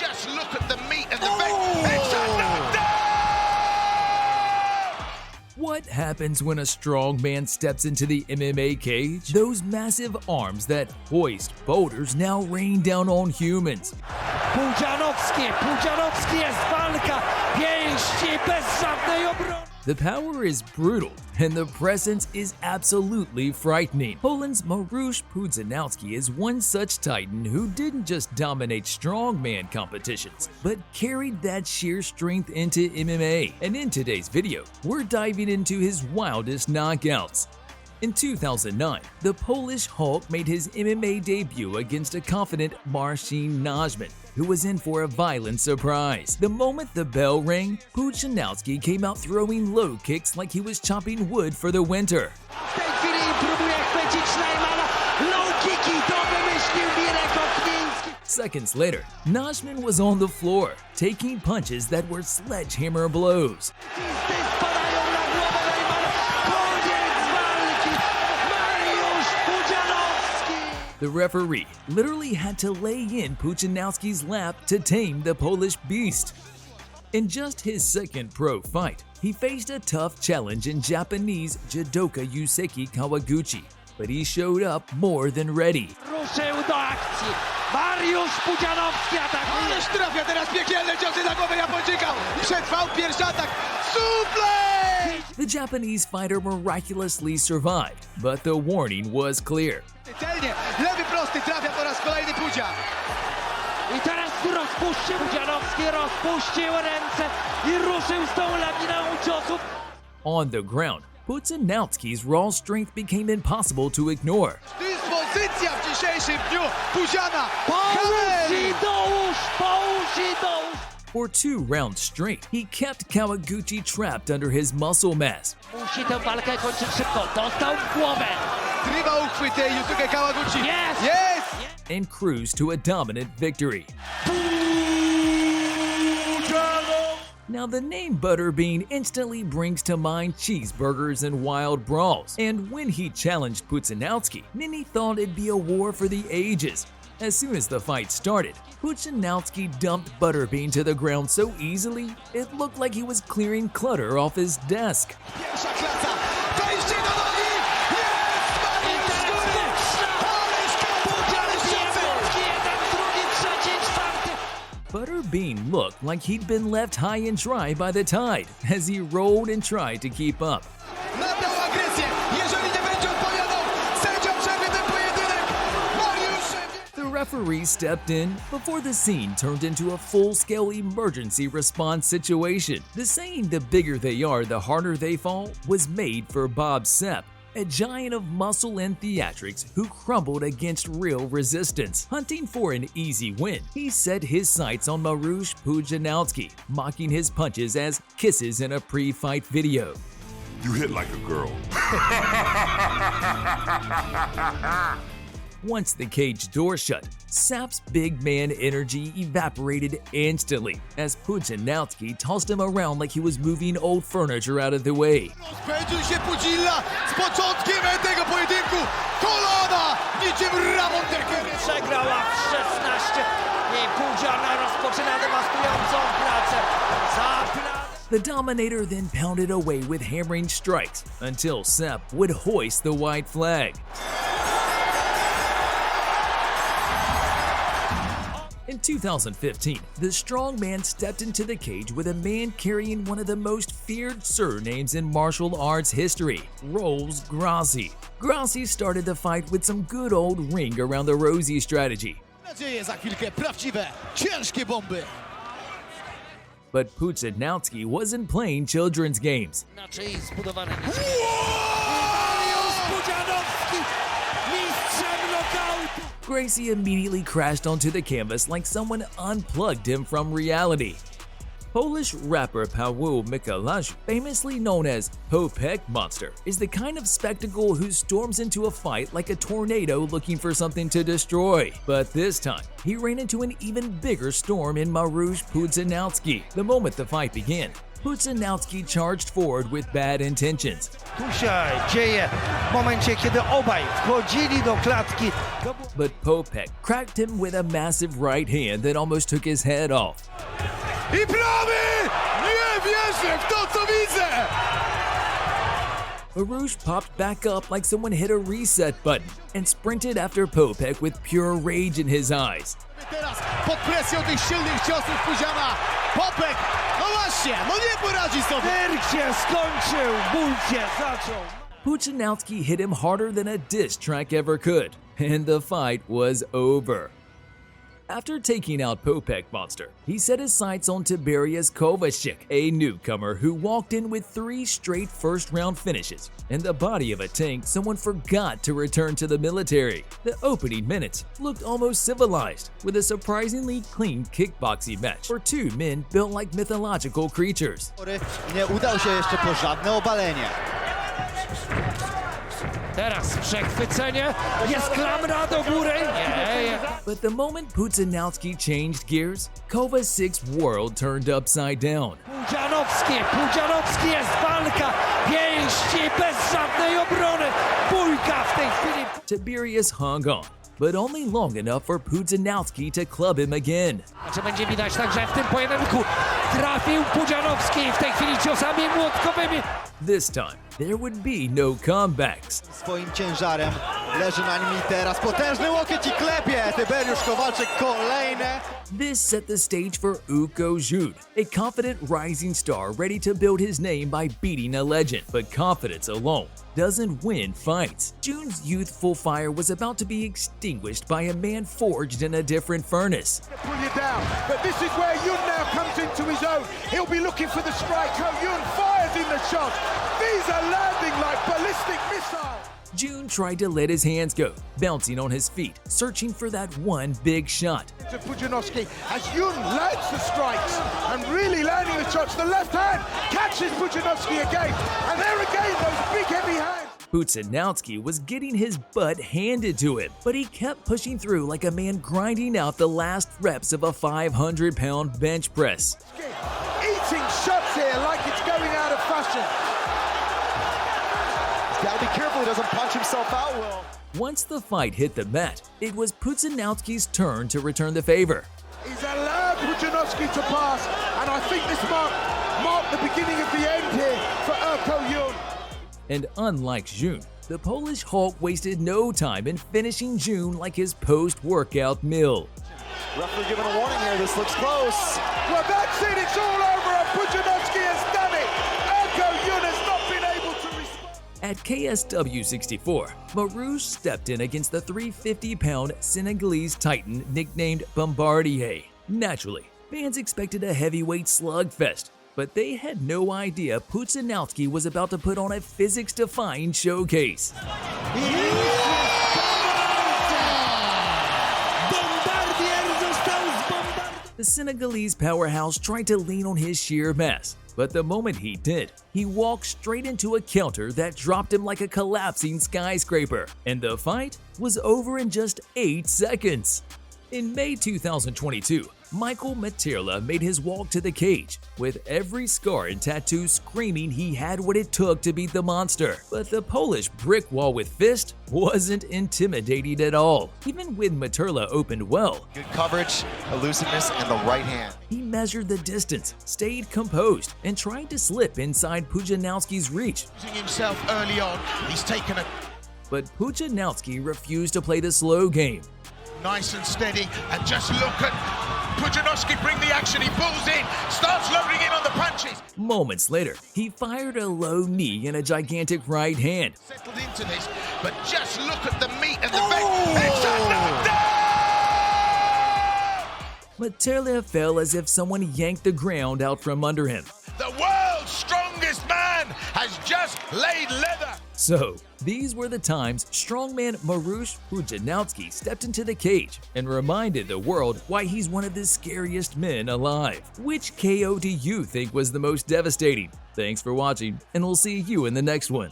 Just look at the meat and the It's a knockdown! What happens when a strong man steps into the MMA cage? Those massive arms that hoist boulders now rain down on humans. Pudzianowski jest walka, pięści bez żadnej obrony. The power is brutal, and the presence is absolutely frightening. Poland's Mariusz Pudzianowski is one such titan who didn't just dominate strongman competitions, but carried that sheer strength into MMA. And in today's video, we're diving into his wildest knockouts. In 2009, the Polish Hulk made his MMA debut against a confident Marcin Najman, who was in for a violent surprise. The moment the bell rang, Pudzianowski came out throwing low kicks like he was chopping wood for the winter. W tej chwili próbuje chwycić Najmana. Low kicki, to wymyślił Mirek Okniński. Seconds later, Najman was on the floor, taking punches that were sledgehammer blows. Spadają na głowę Najmana. Koniec walki. Mariusz Pudzianowski. The referee literally had to lay in Pudzianowski's lap to tame the Polish beast. In just his second pro fight, he faced a tough challenge in Japanese judoka Yusuke Kawaguchi, but he showed up more than ready. Ruszył do akcji. Mariusz Pudzianowski atakuje. Ależ trafia teraz piekielne ciosy na głowę Japończyka! Przetrwał pierwszy atak! Suplex! The Japanese fighter miraculously survived, but the warning was clear. Celnie, lewy prosty trafia po raz kolejny Pudzia. I teraz rozpuścił. Pudzianowski rozpuścił ręce i ruszył z tą lawiną ciosów. On the ground, Pudzianowski's raw strength became impossible to ignore. Dyspozycja w dzisiejszym dniu Pudziana! Połóż i dołóż, połóż i dołóż. For 2 rounds straight, he kept Kawaguchi trapped under his muscle mass. Musi tę walkę kończyć szybko. Dostał w głowę. Trywa uchwyt Yusuke Kawaguchi. Jest! Jest! And cruised to a dominant victory. Now the name Butterbean instantly brings to mind cheeseburgers and wild brawls, and when he challenged Pudzianowski, many thought it'd be a war for the ages. As soon as the fight started, Pudzianowski dumped Butterbean to the ground so easily, it looked like he was clearing clutter off his desk. Pierwsza klasa! Wejście do nogi! Jest! Mariusz z góry! Ależ Butterbean looked like he'd been left high and dry by the tide as he rolled and tried to keep up. Nabrał agresję! Jeżeli nie będzie odpowiadał, sędzia przerwie ten pojedynek! Mariusz! The referee stepped in before the scene turned into a full-scale emergency response situation. The saying "the bigger they are, the harder they fall" was made for Bob Sapp, a giant of muscle and theatrics who crumbled against real resistance. Hunting for an easy win, he set his sights on Mariusz Pudzianowski, mocking his punches as kisses in a pre-fight video. You hit like a girl. Once the cage door shut, Sapp's big man energy evaporated instantly as Pudzianowski tossed him around like he was moving old furniture out of the way. Rozpędził się Pudzilla z początkiem tego pojedynku! Kolana! Niczym Ramon Decker! Przegrała w 16 i Pudziana rozpoczyna dewastującą pracę. Za plan. The Dominator then pounded away with hammering strikes until Sapp would hoist the white flag. In 2015, the strongman stepped into the cage with a man carrying one of the most feared surnames in martial arts history, Rolls Gracie. Gracie started the fight with some good old ring around the rosy strategy. Nadzieję za chwilkę prawdziwe, ciężkie bomby! But Pudzianowski wasn't playing children's games. Inaczej zbudowane. Mariusz Pudzianowski mistrzem nokautu. Gracie immediately crashed onto the canvas like someone unplugged him from reality. Polish rapper Paweł Mikołajczuk, famously known as Popek Monster, is the kind of spectacle who storms into a fight like a tornado looking for something to destroy. But this time, he ran into an even bigger storm in Mariusz Pudzianowski. The moment the fight began, Pudzianowski charged forward with bad intentions, Tu się dzieje w momencie, kiedy obaj wchodzili do klatki. but Popek cracked him with a massive right hand that almost took his head off. I prawy! Nie wierzę w to, co widzę! Mariusz popped back up like someone hit a reset button and sprinted after Popek with pure rage in his eyes. Teraz pod presją tych silnych ciosów Pudziana. Popek, no właśnie, no nie poradzi sobie. Cyrk się skończył, ból się zaczął. Pudzianowski hit him harder than a diss track ever could, and the fight was over. After taking out Popek Monster, he set his sights on Tiberius Kovacic, a newcomer who walked in with 3 straight first-round finishes. In the body of a tank, someone forgot to return to the military. The opening minutes looked almost civilized, with a surprisingly clean kickboxing match for 2 men built like mythological creatures. Nie udał się jeszcze po żadne obalenie. Teraz przechwycenie, jest klamra do góry. Nie. But the moment Pudzianowski changed gears, Kovacic's world turned upside down. Pudzianowski jest walka, pięści bez żadnej obrony. Bójka w tej chwili. Tiberius hung on, but only long enough for Pudzianowski to club him again. Czy będzie widać także w tym pojedynku trafił Pudzianowski w tej chwili ciosami młotkowymi. This time, there would be no comebacks. Swoim ciężarem leży na nim i teraz potężny łokieć i klepie. Tyberiusz Kowalczyk kolejne. This set the stage for Uko Jun, a confident rising star ready to build his name by beating a legend. But confidence alone doesn't win fights. Jun's youthful fire was about to be extinguished by a man forged in a different furnace. Pull you down, but this is where Yun now comes into his own. He'll be looking for the strike. Yun fires in the shot. These are landing like ballistic missiles. Jun tried to let his hands go, bouncing on his feet, searching for that one big shot. To Pudzianowski as Yun lands the strikes and really landing the shots. The left hand catches Pudzianowski again, and there again those big heavy hands. Pudzianowski was getting his butt handed to him, but he kept pushing through like a man grinding out the last reps of a 500-pound bench press. Eating shots here like it's going out of fashion. Gotta be careful he doesn't punch himself out, Will. Once the fight hit the mat, it was Pudzianowski's turn to return the favor. He's allowed Pudzianowski to pass, and I think this marked the beginning of the end here for Urko Yun. And unlike Jun, the Polish Hulk wasted no time in finishing Jun like his post-workout meal. Referee giving a warning here. This looks close. Well, that's it. It's all over, and Pudzianowski has done it. Urko Yun has not been able to respond. At KSW 64, Mariusz stepped in against the 350-pound Senegalese titan nicknamed Bombardier. Naturally, fans expected a heavyweight slugfest, but they had no idea Pudzianowski was about to put on a physics-defying showcase. The Senegalese powerhouse tried to lean on his sheer mass, but the moment he did, he walked straight into a counter that dropped him like a collapsing skyscraper, and the fight was over in just 8 seconds. In May 2022, Michael Materla made his walk to the cage, with every scar and tattoo screaming he had what it took to beat the monster. But the Polish brick wall with fist wasn't intimidating at all, even when Materla opened well. Good coverage, elusiveness, and the right hand. He measured the distance, stayed composed, and tried to slip inside Pudzianowski's reach. Using himself early on, he's taken a But Pudzianowski refused to play the slow game. nice and steady, and just look at Pudzianowski bring the action. He pulls in, starts loading in on the punches. Moments later, he fired a low knee and a gigantic right hand. Settled into this, but just look at the meat and the It's a knockdown! Materla fell as if someone yanked the ground out from under him. The world's strongest man has just laid leather. So, these were the times strongman Mariusz Pudzianowski stepped into the cage and reminded the world why he's one of the scariest men alive. Which KO do you think was the most devastating? Thanks for watching, and we'll see you in the next one.